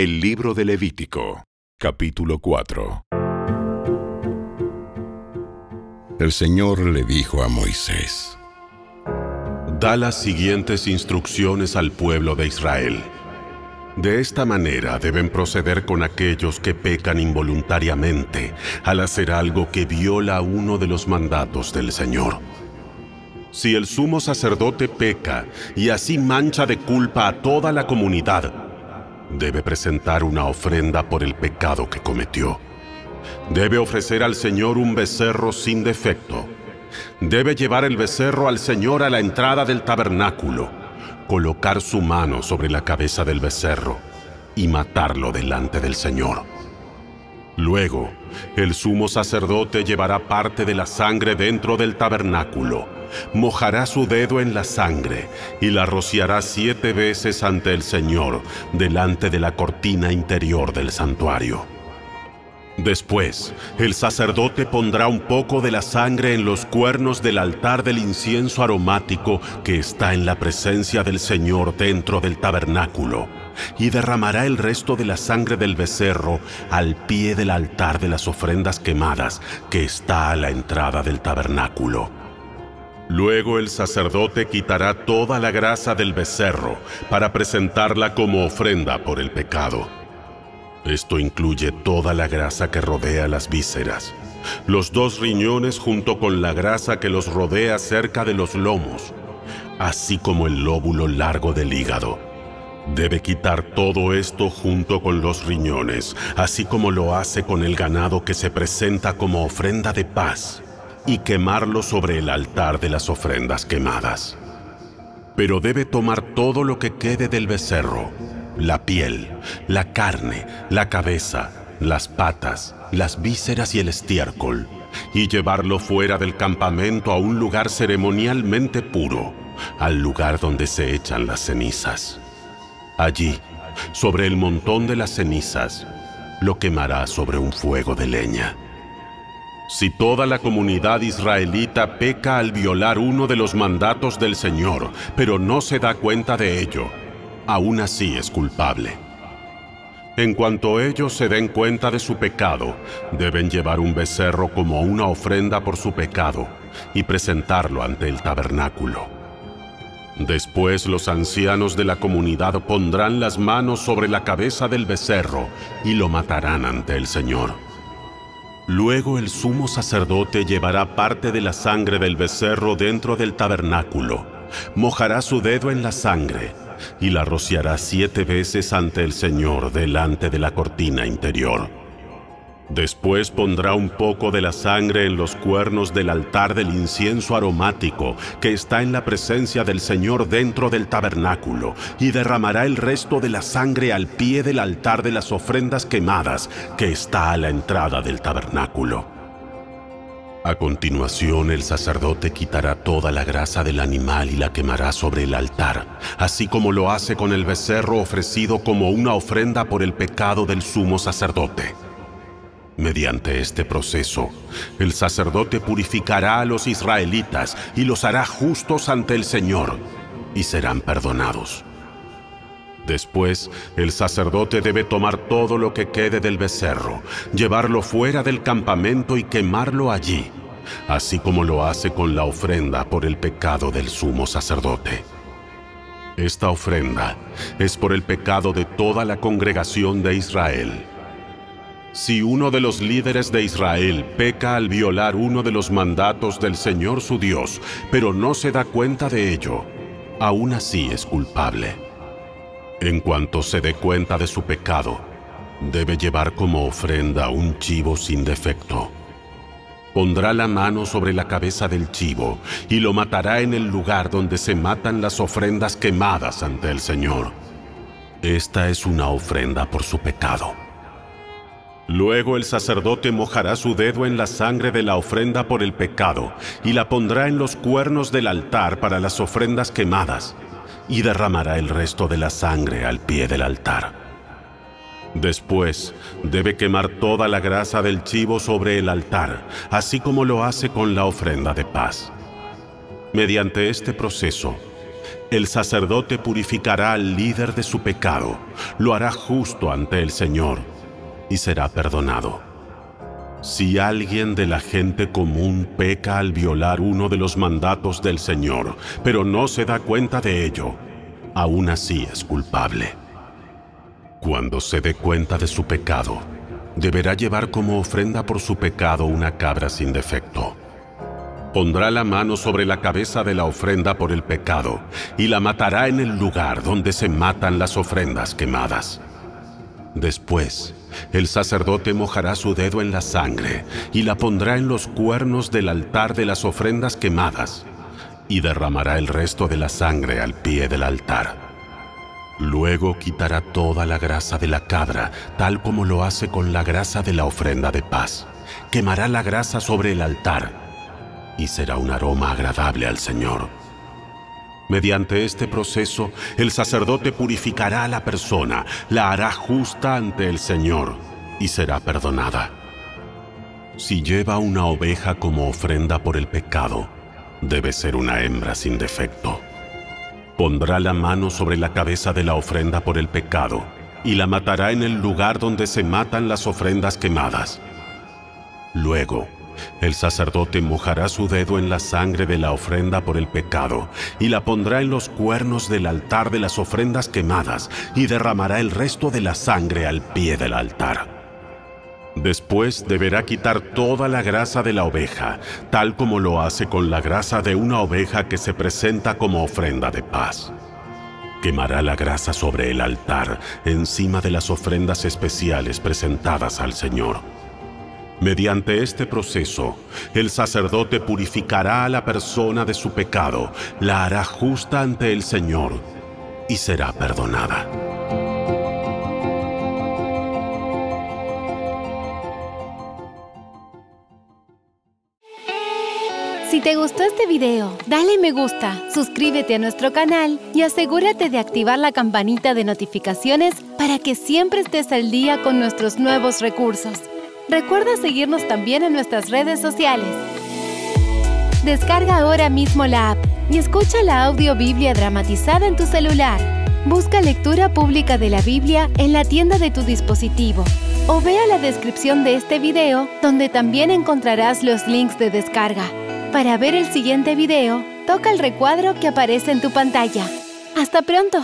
El libro de Levítico, capítulo 4. El Señor le dijo a Moisés: Da las siguientes instrucciones al pueblo de Israel. De esta manera deben proceder con aquellos que pecan involuntariamente al hacer algo que viola uno de los mandatos del Señor. Si el sumo sacerdote peca y así mancha de culpa a toda la comunidad, debe presentar una ofrenda por el pecado que cometió. Debe ofrecer al Señor un becerro sin defecto. Debe llevar el becerro al Señor a la entrada del tabernáculo, colocar su mano sobre la cabeza del becerro y matarlo delante del Señor. Luego, el sumo sacerdote llevará parte de la sangre dentro del tabernáculo, mojará su dedo en la sangre y la rociará 7 veces ante el Señor, delante de la cortina interior del santuario. Después, el sacerdote pondrá un poco de la sangre en los cuernos del altar del incienso aromático que está en la presencia del Señor dentro del tabernáculo, y derramará el resto de la sangre del becerro al pie del altar de las ofrendas quemadas que está a la entrada del tabernáculo. Luego el sacerdote quitará toda la grasa del becerro para presentarla como ofrenda por el pecado. Esto incluye toda la grasa que rodea las vísceras, los 2 riñones junto con la grasa que los rodea cerca de los lomos, así como el lóbulo largo del hígado. Debe quitar todo esto junto con los riñones, así como lo hace con el ganado que se presenta como ofrenda de paz, y quemarlo sobre el altar de las ofrendas quemadas. Pero debe tomar todo lo que quede del becerro: la piel, la carne, la cabeza, las patas, las vísceras y el estiércol, y llevarlo fuera del campamento a un lugar ceremonialmente puro, al lugar donde se echan las cenizas. Allí, sobre el montón de las cenizas, lo quemará sobre un fuego de leña. Si toda la comunidad israelita peca al violar uno de los mandatos del Señor, pero no se da cuenta de ello, aún así es culpable. En cuanto ellos se den cuenta de su pecado, deben llevar un becerro como una ofrenda por su pecado y presentarlo ante el tabernáculo. Después los ancianos de la comunidad pondrán las manos sobre la cabeza del becerro y lo matarán ante el Señor. Luego el sumo sacerdote llevará parte de la sangre del becerro dentro del tabernáculo, mojará su dedo en la sangre y la rociará 7 veces ante el Señor delante de la cortina interior. Después pondrá un poco de la sangre en los cuernos del altar del incienso aromático que está en la presencia del Señor dentro del tabernáculo, y derramará el resto de la sangre al pie del altar de las ofrendas quemadas que está a la entrada del tabernáculo. A continuación, el sacerdote quitará toda la grasa del animal y la quemará sobre el altar, así como lo hace con el becerro ofrecido como una ofrenda por el pecado del sumo sacerdote. Mediante este proceso, el sacerdote purificará a los israelitas y los hará justos ante el Señor, y serán perdonados. Después, el sacerdote debe tomar todo lo que quede del becerro, llevarlo fuera del campamento y quemarlo allí, así como lo hace con la ofrenda por el pecado del sumo sacerdote. Esta ofrenda es por el pecado de toda la congregación de Israel. Si uno de los líderes de Israel peca al violar uno de los mandatos del Señor su Dios, pero no se da cuenta de ello, aún así es culpable. En cuanto se dé cuenta de su pecado, debe llevar como ofrenda un chivo sin defecto. Pondrá la mano sobre la cabeza del chivo y lo matará en el lugar donde se matan las ofrendas quemadas ante el Señor. Esta es una ofrenda por su pecado. Luego el sacerdote mojará su dedo en la sangre de la ofrenda por el pecado y la pondrá en los cuernos del altar para las ofrendas quemadas, y derramará el resto de la sangre al pie del altar. Después, debe quemar toda la grasa del chivo sobre el altar, así como lo hace con la ofrenda de paz. Mediante este proceso, el sacerdote purificará al líder de su pecado, lo hará justo ante el Señor y será perdonado. Si alguien de la gente común peca al violar uno de los mandatos del Señor, pero no se da cuenta de ello, aún así es culpable. Cuando se dé cuenta de su pecado, deberá llevar como ofrenda por su pecado una cabra sin defecto. Pondrá la mano sobre la cabeza de la ofrenda por el pecado y la matará en el lugar donde se matan las ofrendas quemadas. Después, el sacerdote mojará su dedo en la sangre y la pondrá en los cuernos del altar de las ofrendas quemadas y derramará el resto de la sangre al pie del altar. Luego quitará toda la grasa de la cabra, tal como lo hace con la grasa de la ofrenda de paz. Quemará la grasa sobre el altar y será un aroma agradable al Señor. Mediante este proceso, el sacerdote purificará a la persona, la hará justa ante el Señor y será perdonada. Si lleva una oveja como ofrenda por el pecado, debe ser una hembra sin defecto. Pondrá la mano sobre la cabeza de la ofrenda por el pecado y la matará en el lugar donde se matan las ofrendas quemadas. Luego, el sacerdote mojará su dedo en la sangre de la ofrenda por el pecado y la pondrá en los cuernos del altar de las ofrendas quemadas y derramará el resto de la sangre al pie del altar. Después deberá quitar toda la grasa de la oveja, tal como lo hace con la grasa de una oveja que se presenta como ofrenda de paz. Quemará la grasa sobre el altar, encima de las ofrendas especiales presentadas al Señor. Mediante este proceso, el sacerdote purificará a la persona de su pecado, la hará justa ante el Señor y será perdonada. Si te gustó este video, dale me gusta, suscríbete a nuestro canal y asegúrate de activar la campanita de notificaciones para que siempre estés al día con nuestros nuevos recursos. Recuerda seguirnos también en nuestras redes sociales. Descarga ahora mismo la app y escucha la audiobiblia dramatizada en tu celular. Busca lectura pública de la Biblia en la tienda de tu dispositivo o ve a la descripción de este video donde también encontrarás los links de descarga. Para ver el siguiente video, toca el recuadro que aparece en tu pantalla. ¡Hasta pronto!